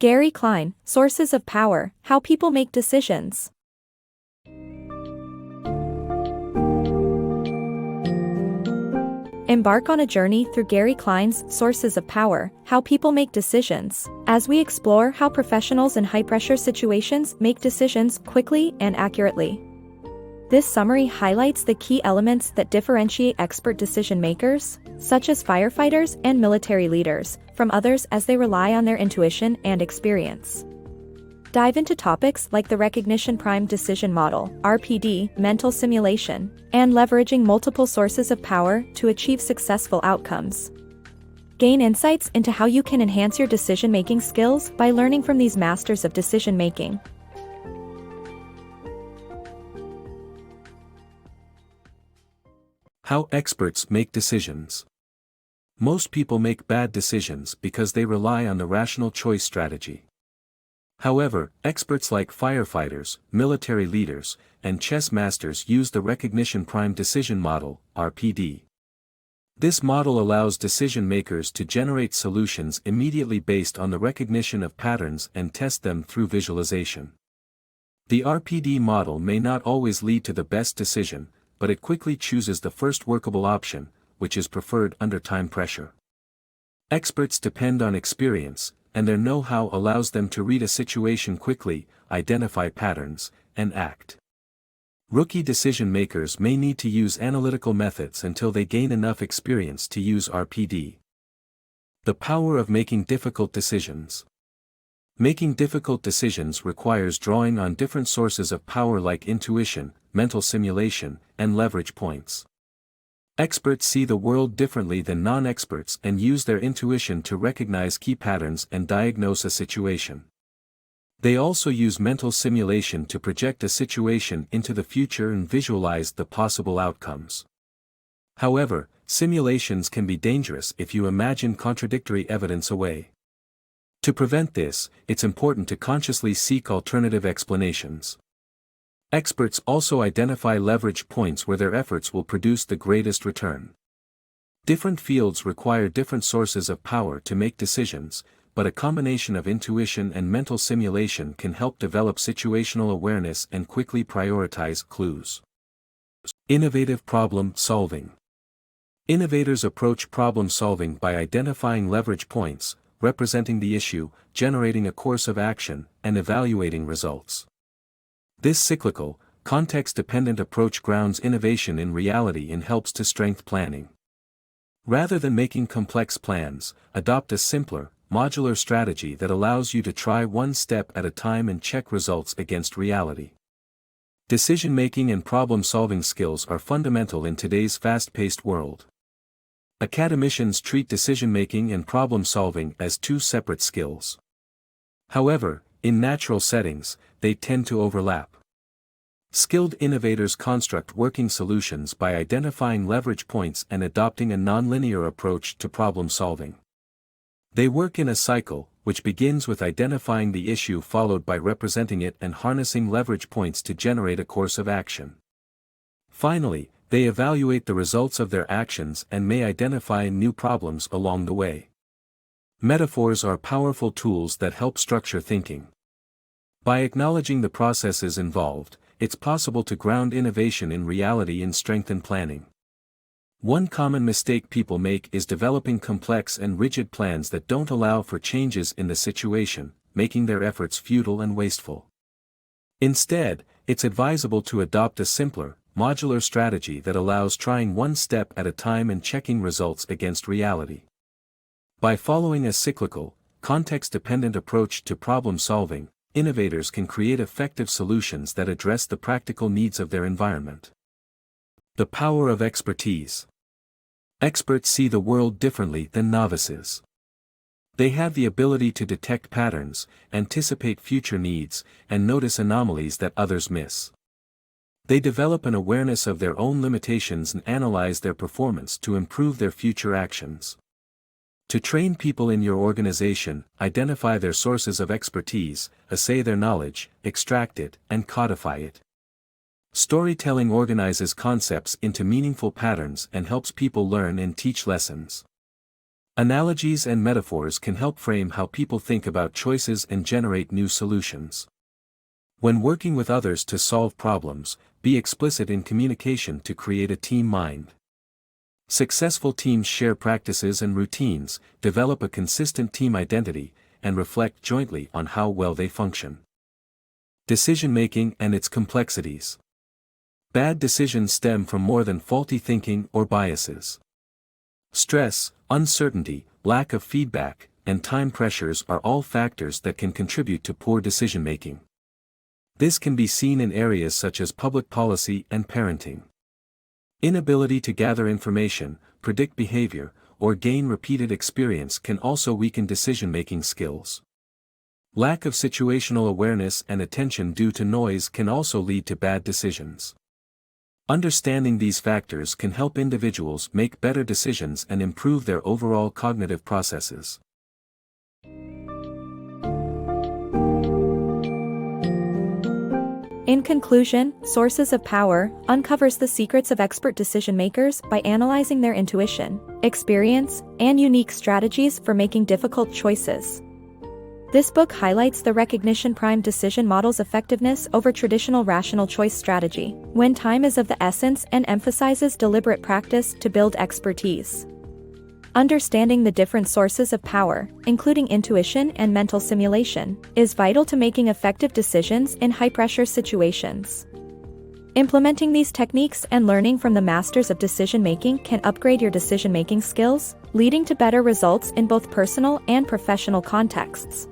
Gary Klein, Sources of Power, How People Make Decisions. Embark on a journey through Gary Klein's Sources of Power, How People Make Decisions, as we explore how professionals in high-pressure situations make decisions quickly and accurately. This summary highlights the key elements that differentiate expert decision-makers, such as firefighters and military leaders, from others as they rely on their intuition and experience. Dive into topics like the Recognition Prime Decision Model, RPD, mental simulation, and leveraging multiple sources of power to achieve successful outcomes. Gain insights into how you can enhance your decision-making skills by learning from these masters of decision-making. How experts make decisions. Most people make bad decisions because they rely on the rational choice strategy. However, experts like firefighters, military leaders, and chess masters use the Recognition Prime Decision Model, RPD. This model allows decision makers to generate solutions immediately based on the recognition of patterns and test them through visualization. The RPD model may not always lead to the best decision, but it quickly chooses the first workable option, which is preferred under time pressure. Experts depend on experience, and their know-how allows them to read a situation quickly, identify patterns, and act. Rookie decision makers may need to use analytical methods until they gain enough experience to use RPD. The power of making difficult decisions. Making difficult decisions requires drawing on different sources of power like intuition, mental simulation, and leverage points. Experts see the world differently than non-experts and use their intuition to recognize key patterns and diagnose a situation. They also use mental simulation to project a situation into the future and visualize the possible outcomes. However, simulations can be dangerous if you imagine contradictory evidence away. To prevent this, it's important to consciously seek alternative explanations. Experts also identify leverage points where their efforts will produce the greatest return. Different fields require different sources of power to make decisions, but a combination of intuition and mental simulation can help develop situational awareness and quickly prioritize clues. Innovative problem solving. Innovators approach problem solving by identifying leverage points, representing the issue, generating a course of action, and evaluating results. This cyclical, context-dependent approach grounds innovation in reality and helps to strengthen planning. Rather than making complex plans, adopt a simpler, modular strategy that allows you to try one step at a time and check results against reality. Decision-making and problem-solving skills are fundamental in today's fast-paced world. Academicians treat decision-making and problem-solving as two separate skills. However, in natural settings, they tend to overlap. Skilled innovators construct working solutions by identifying leverage points and adopting a nonlinear approach to problem-solving. They work in a cycle, which begins with identifying the issue followed by representing it and harnessing leverage points to generate a course of action. Finally, they evaluate the results of their actions and may identify new problems along the way. Metaphors are powerful tools that help structure thinking. By acknowledging the processes involved, it's possible to ground innovation in reality and strengthen planning. One common mistake people make is developing complex and rigid plans that don't allow for changes in the situation, making their efforts futile and wasteful. Instead, it's advisable to adopt a simpler, modular strategy that allows trying one step at a time and checking results against reality. By following a cyclical, context-dependent approach to problem-solving, innovators can create effective solutions that address the practical needs of their environment. The power of expertise. Experts see the world differently than novices. They have the ability to detect patterns, anticipate future needs, and notice anomalies that others miss. They develop an awareness of their own limitations and analyze their performance to improve their future actions. To train people in your organization, identify their sources of expertise, assay their knowledge, extract it, and codify it. Storytelling organizes concepts into meaningful patterns and helps people learn and teach lessons. Analogies and metaphors can help frame how people think about choices and generate new solutions. When working with others to solve problems, be explicit in communication to create a team mind. Successful teams share practices and routines, develop a consistent team identity, and reflect jointly on how well they function. Decision-making and its complexities. Bad decisions stem from more than faulty thinking or biases. Stress, uncertainty, lack of feedback, and time pressures are all factors that can contribute to poor decision-making. This can be seen in areas such as public policy and parenting. Inability to gather information, predict behavior, or gain repeated experience can also weaken decision-making skills. Lack of situational awareness and attention due to noise can also lead to bad decisions. Understanding these factors can help individuals make better decisions and improve their overall cognitive processes. In conclusion, Sources of Power uncovers the secrets of expert decision-makers by analyzing their intuition, experience, and unique strategies for making difficult choices. This book highlights the recognition prime decision model's effectiveness over traditional rational choice strategy, when time is of the essence, and emphasizes deliberate practice to build expertise. Understanding the different sources of power, including intuition and mental simulation, is vital to making effective decisions in high-pressure situations. Implementing these techniques and learning from the masters of decision-making can upgrade your decision-making skills, leading to better results in both personal and professional contexts.